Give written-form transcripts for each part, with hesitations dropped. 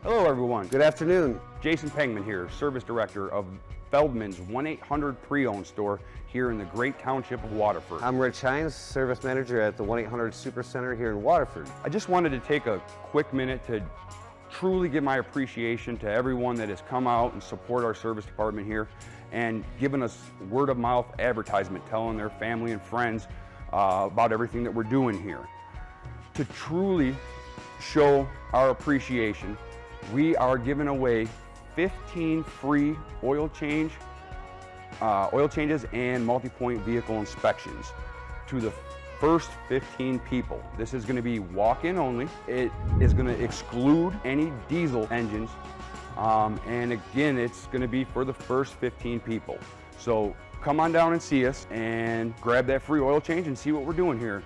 Hello everyone. Good afternoon. Jason Pengman here, Service Director of Feldman's 1-800 Pre-Owned store here in the great township of Waterford. I'm Rich Hines, Service Manager at the 1-800 Supercenter here in Waterford. I just wanted to take a quick minute to truly give my appreciation to everyone that has come out and support our service department here and given us word of mouth advertisement telling their family and friends about everything that we're doing here. To truly show our appreciation, we are giving away 15 free oil changes and multi-point vehicle inspections to the first 15 people. This is going to be walk-in only. It is going to exclude any diesel engines, and again, it's going to be for the first 15 people. So come on down and see us and grab that free oil change and see what we're doing here.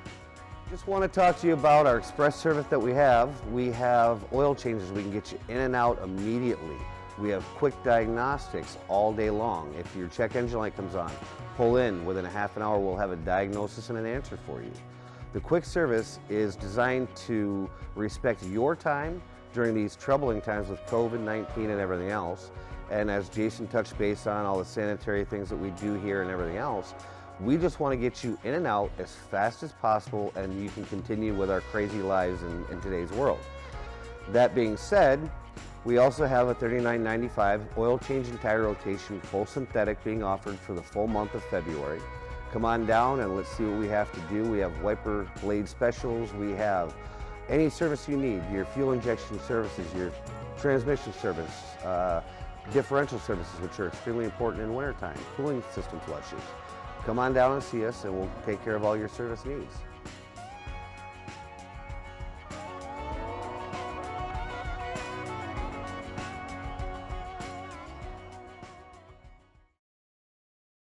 Just want to talk to you about our express service that we have. We have oil changes we can get you in and out immediately. We have quick diagnostics all day long. If your check engine light comes on, pull in. Within a half an hour, we'll have a diagnosis and an answer for you. The quick service is designed to respect your time during these troubling times with COVID-19 and everything else. And as Jason touched base on all the sanitary things that we do here and everything else, we just want to get you in and out as fast as possible, and you can continue with our crazy lives in today's world. That being said, we also have a $39.95 oil change and tire rotation full synthetic being offered for the full month of February. Come on down and let's see what we have to do. We have wiper blade specials. We have any service you need, your fuel injection services, your transmission service, differential services, which are extremely important in wintertime, cooling system flushes. Come on down and see us, and we'll take care of all your service needs.